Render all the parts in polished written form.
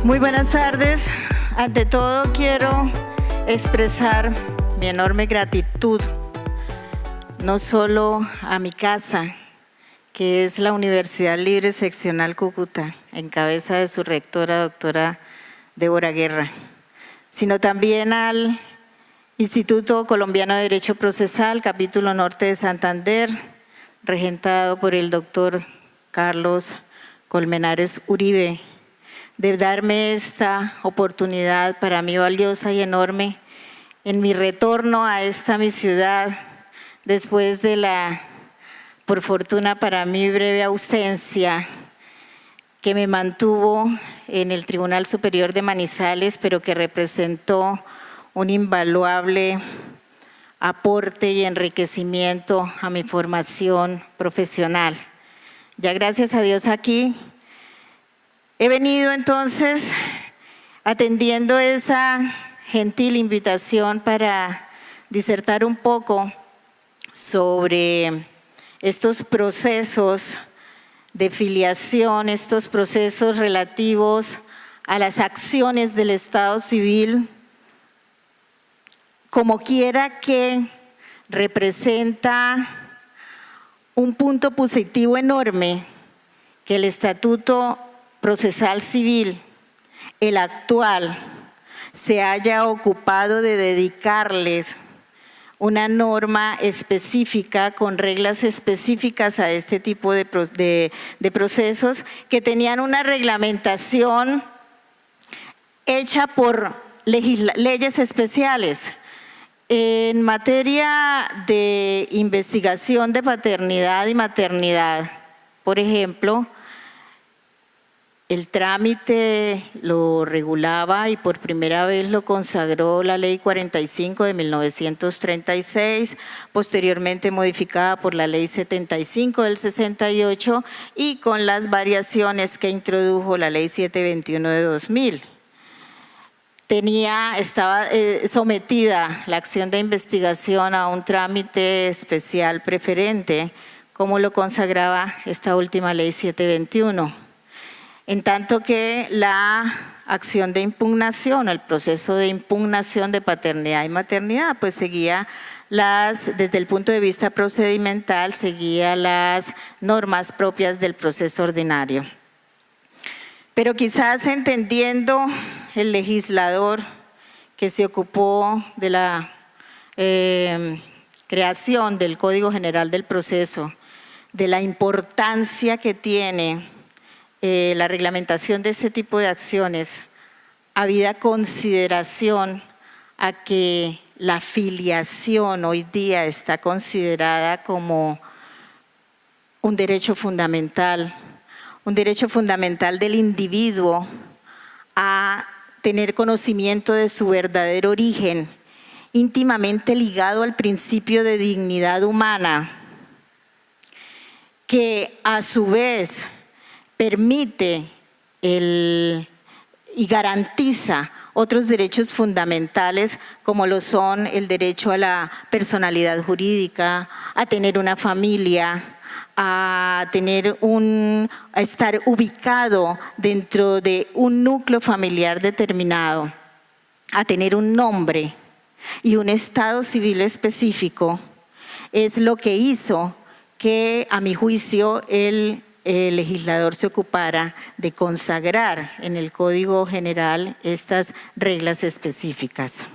Muy buenas tardes. Ante todo quiero expresar mi enorme gratitud, no solo a mi casa, que es la Universidad Libre Seccional Cúcuta, en cabeza de su rectora, doctora Débora Guerra, sino también al Instituto Colombiano de Derecho Procesal, Capítulo Norte de Santander, regentado por el doctor Carlos Colmenares Uribe, de darme esta oportunidad para mí valiosa y enorme en mi retorno a esta mi ciudad, después de la, por fortuna para mí, breve ausencia que me mantuvo en el Tribunal Superior de Manizales, pero que representó un invaluable aporte y enriquecimiento a mi formación profesional. Ya gracias a Dios aquí he venido entonces atendiendo esa gentil invitación para disertar un poco sobre estos procesos de filiación, estos procesos relativos a las acciones del Estado civil, como quiera que representa un punto positivo enorme que el Estatuto Procesal Civil, el actual, se haya ocupado de dedicarles una norma específica con reglas específicas a este tipo de procesos que tenían una reglamentación hecha por leyes especiales. En materia de investigación de paternidad y maternidad, por ejemplo, el trámite lo regulaba y por primera vez lo consagró la Ley 45 de 1936, posteriormente modificada por la Ley 75 del 68 y con las variaciones que introdujo la Ley 721 de 2000. Estaba sometida la acción de investigación a un trámite especial preferente, como lo consagraba esta última Ley 721. En tanto que la acción de impugnación, el proceso de impugnación de paternidad y maternidad, pues seguía desde el punto de vista procedimental, seguía las normas propias del proceso ordinario. Pero quizás entendiendo el legislador que se ocupó de la creación del Código General del Proceso, de la importancia que tiene la reglamentación de este tipo de acciones, habida consideración a que la filiación hoy día está considerada como un derecho fundamental del individuo a tener conocimiento de su verdadero origen, íntimamente ligado al principio de dignidad humana, que a su vez permite y garantiza otros derechos fundamentales como lo son el derecho a la personalidad jurídica, a tener una familia, a estar ubicado dentro de un núcleo familiar determinado, a tener un nombre y un estado civil específico, es lo que hizo que, a mi juicio, el legislador se ocupara de consagrar en el Código General estas reglas específicas.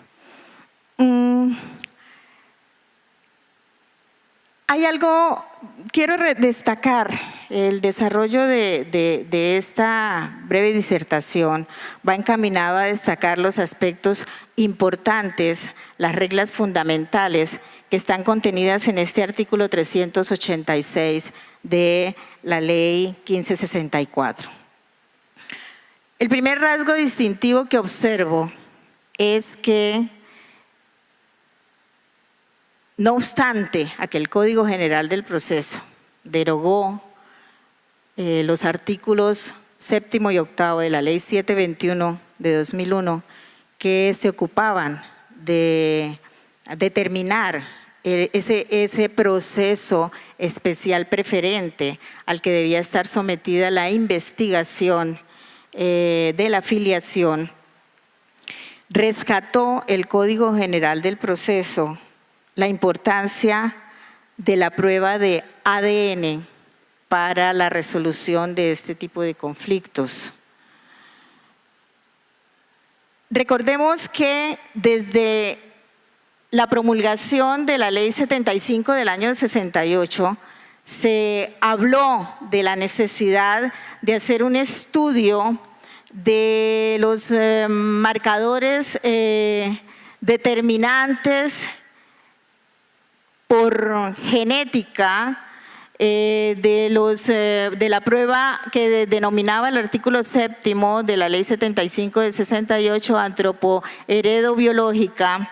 Hay algo, quiero destacar el desarrollo de esta breve disertación, va encaminado a destacar los aspectos importantes, las reglas fundamentales que están contenidas en este artículo 386 de la Ley 1564. El primer rasgo distintivo que observo es que, no obstante a que el Código General del Proceso derogó los artículos 7º y 8º de la Ley 721 de 2001 que se ocupaban de determinar ese proceso especial preferente al que debía estar sometida la investigación de la filiación, rescató el Código General del Proceso la importancia de la prueba de ADN para la resolución de este tipo de conflictos. Recordemos que desde la promulgación de la Ley 75 del año 68 se habló de la necesidad de hacer un estudio de los marcadores determinantes por genética de la prueba que denominaba el artículo 7º de la Ley 75 del 68, antropoheredobiológica,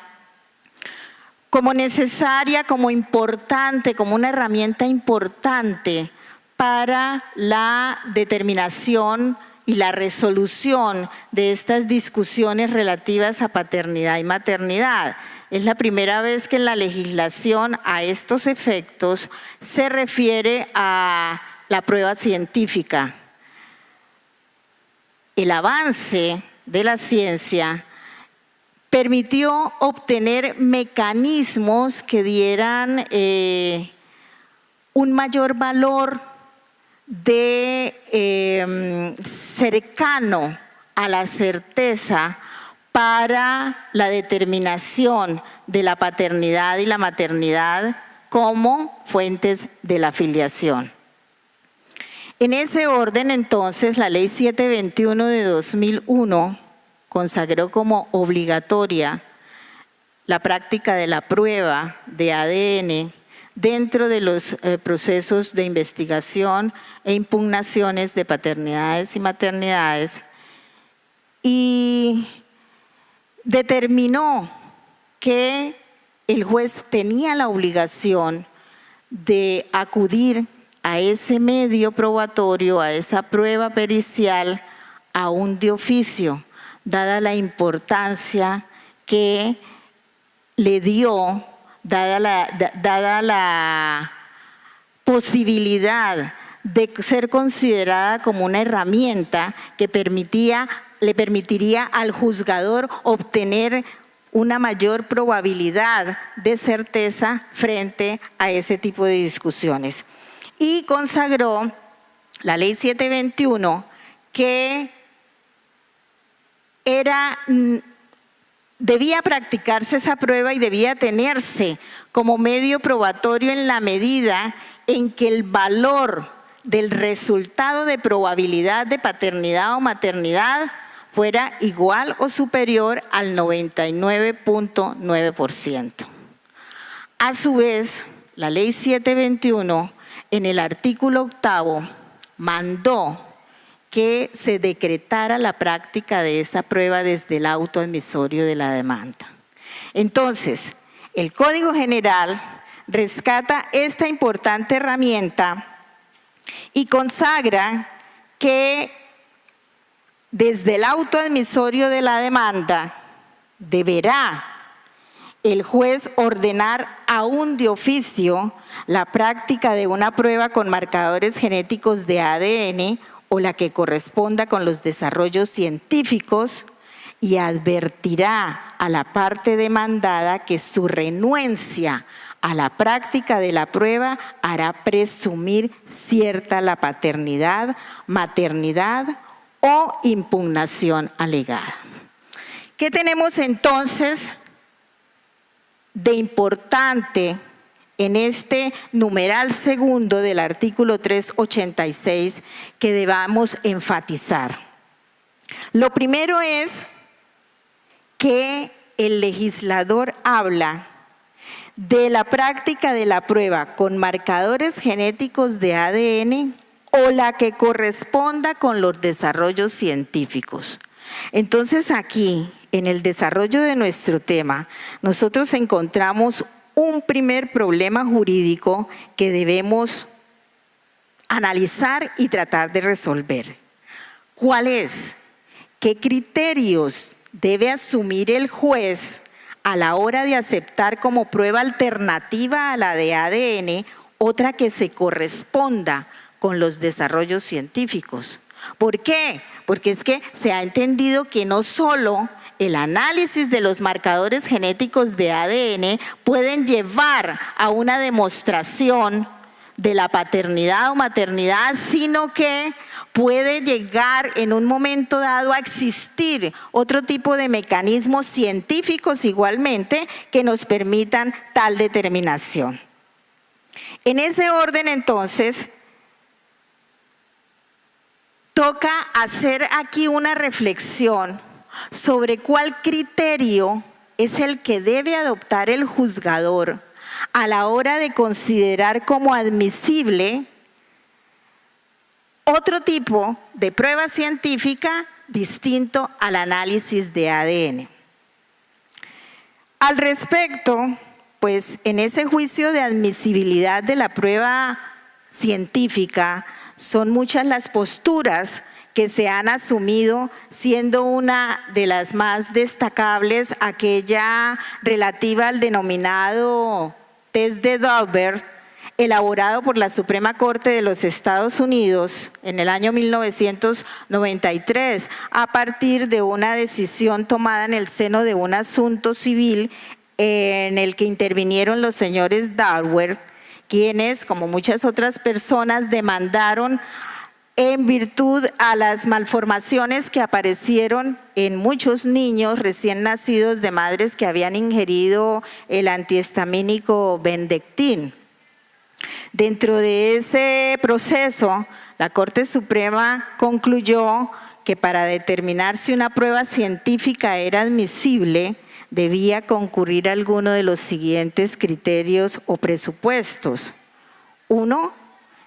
como necesaria, como importante, como una herramienta importante para la determinación y la resolución de estas discusiones relativas a paternidad y maternidad. Es la primera vez que en la legislación a estos efectos se refiere a la prueba científica. El avance de la ciencia permitió obtener mecanismos que dieran un mayor valor cercano a la certeza para la determinación de la paternidad y la maternidad como fuentes de la filiación. En ese orden, entonces, la Ley 721 de 2001 consagró como obligatoria la práctica de la prueba de ADN dentro de los procesos de investigación e impugnaciones de paternidades y maternidades, y determinó que el juez tenía la obligación de acudir a ese medio probatorio, a esa prueba pericial, aún de oficio, dada la importancia que le dio, dada la posibilidad de ser considerada como una herramienta que le permitiría al juzgador obtener una mayor probabilidad de certeza frente a ese tipo de discusiones. Y consagró la Ley 721 que debía practicarse esa prueba y debía tenerse como medio probatorio en la medida en que el valor del resultado de probabilidad de paternidad o maternidad fuera igual o superior al 99.9%. A su vez, la Ley 721, en el artículo 8º, mandó que se decretara la práctica de esa prueba desde el auto admisorio de la demanda. Entonces, el Código General rescata esta importante herramienta y consagra que desde el auto admisorio de la demanda deberá el juez ordenar aún de oficio la práctica de una prueba con marcadores genéticos de ADN o la que corresponda con los desarrollos científicos, y advertirá a la parte demandada que su renuencia a la práctica de la prueba hará presumir cierta la paternidad, maternidad o impugnación alegada. ¿Qué tenemos entonces de importante en este numeral segundo del artículo 386 que debamos enfatizar? Lo primero es que el legislador habla de la práctica de la prueba con marcadores genéticos de ADN o la que corresponda con los desarrollos científicos. Entonces aquí, en el desarrollo de nuestro tema, nosotros encontramos un primer problema jurídico que debemos analizar y tratar de resolver. ¿Cuál es? ¿Qué criterios debe asumir el juez a la hora de aceptar como prueba alternativa a la de ADN otra que se corresponda con los desarrollos científicos? ¿Por qué? Porque es que se ha entendido que no solo el análisis de los marcadores genéticos de ADN pueden llevar a una demostración de la paternidad o maternidad, sino que puede llegar en un momento dado a existir otro tipo de mecanismos científicos igualmente que nos permitan tal determinación. En ese orden, entonces, toca hacer aquí una reflexión sobre cuál criterio es el que debe adoptar el juzgador a la hora de considerar como admisible otro tipo de prueba científica distinto al análisis de ADN. Al respecto, pues en ese juicio de admisibilidad de la prueba científica son muchas las posturas que se han asumido, siendo una de las más destacables aquella relativa al denominado test de Daubert, elaborado por la Suprema Corte de los Estados Unidos en el año 1993, a partir de una decisión tomada en el seno de un asunto civil en el que intervinieron los señores Daubert, quienes, como muchas otras personas, demandaron en virtud a las malformaciones que aparecieron en muchos niños recién nacidos de madres que habían ingerido el antihistamínico Bendectin. Dentro de ese proceso, la Corte Suprema concluyó que para determinar si una prueba científica era admisible, debía concurrir alguno de los siguientes criterios o presupuestos. 1,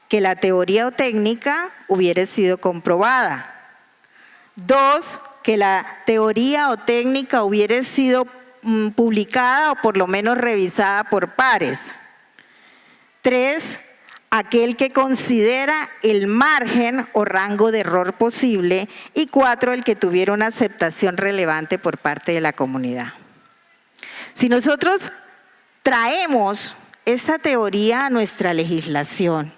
que la teoría o técnica hubiera sido comprobada. 2, que la teoría o técnica hubiera sido publicada o por lo menos revisada por pares. 3, aquel que considera el margen o rango de error posible. Y 4, el que tuviera una aceptación relevante por parte de la comunidad. Si nosotros traemos esta teoría a nuestra legislación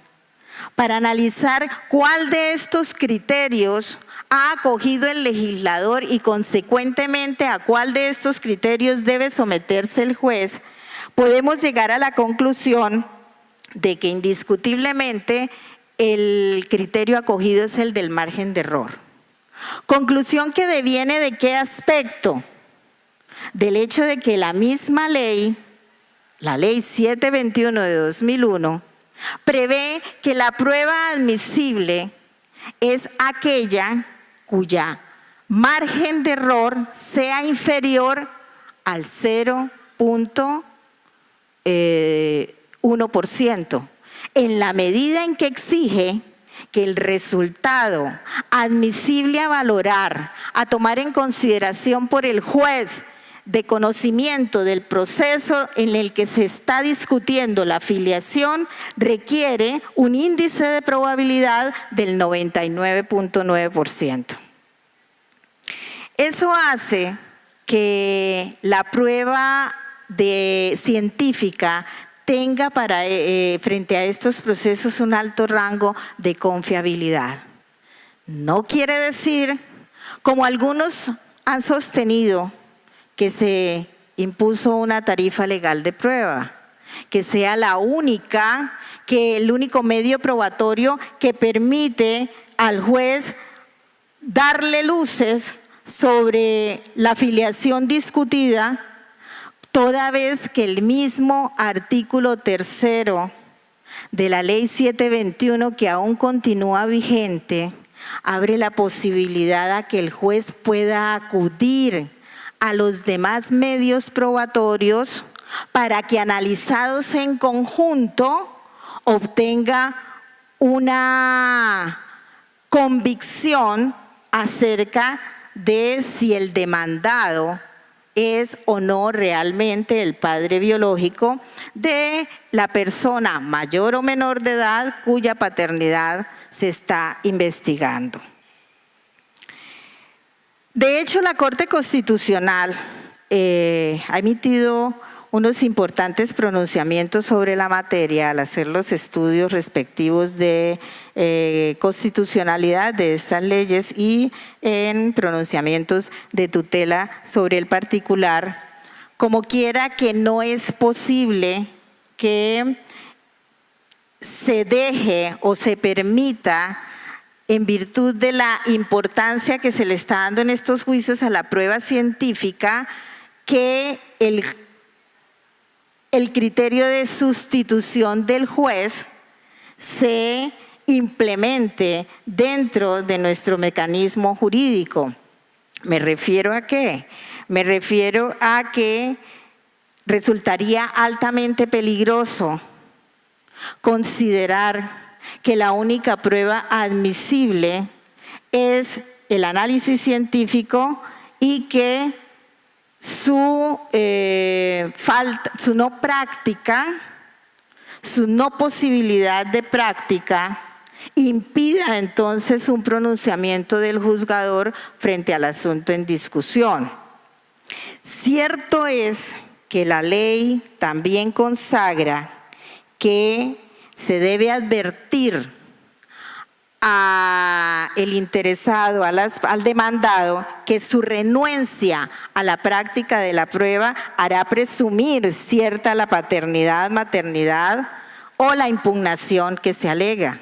para analizar cuál de estos criterios ha acogido el legislador y consecuentemente a cuál de estos criterios debe someterse el juez, podemos llegar a la conclusión de que indiscutiblemente el criterio acogido es el del margen de error. Conclusión que deviene ¿de qué aspecto? Del hecho de que la misma ley, la ley 721 de 2001, prevé que la prueba admisible es aquella cuya margen de error sea inferior al 0.1%, en la medida en que exige que el resultado admisible a valorar, a tomar en consideración por el juez de conocimiento del proceso en el que se está discutiendo la filiación, requiere un índice de probabilidad del 99.9%. Eso hace que la prueba científica tenga frente a estos procesos un alto rango de confiabilidad. No quiere decir, como algunos han sostenido, que se impuso una tarifa legal de prueba, que sea la única, que el único medio probatorio que permite al juez darle luces sobre la filiación discutida, toda vez que el mismo artículo 3 de la ley 721, que aún continúa vigente, abre la posibilidad a que el juez pueda acudir a los demás medios probatorios para que, analizados en conjunto, obtenga una convicción acerca de si el demandado es o no realmente el padre biológico de la persona mayor o menor de edad cuya paternidad se está investigando. De hecho, la Corte Constitucional ha emitido unos importantes pronunciamientos sobre la materia al hacer los estudios respectivos de constitucionalidad de estas leyes y en pronunciamientos de tutela sobre el particular. Como quiera que no es posible que se deje o se permita, en virtud de la importancia que se le está dando en estos juicios a la prueba científica, que el criterio de sustitución del juez se implemente dentro de nuestro mecanismo jurídico. ¿Me refiero a qué? Me refiero a que resultaría altamente peligroso considerar que la única prueba admisible es el análisis científico y que su no práctica, su no posibilidad de práctica impida entonces un pronunciamiento del juzgador frente al asunto en discusión. Cierto es que la ley también consagra que se debe advertir al interesado, al demandado, que su renuencia a la práctica de la prueba hará presumir cierta la paternidad, maternidad o la impugnación que se alega.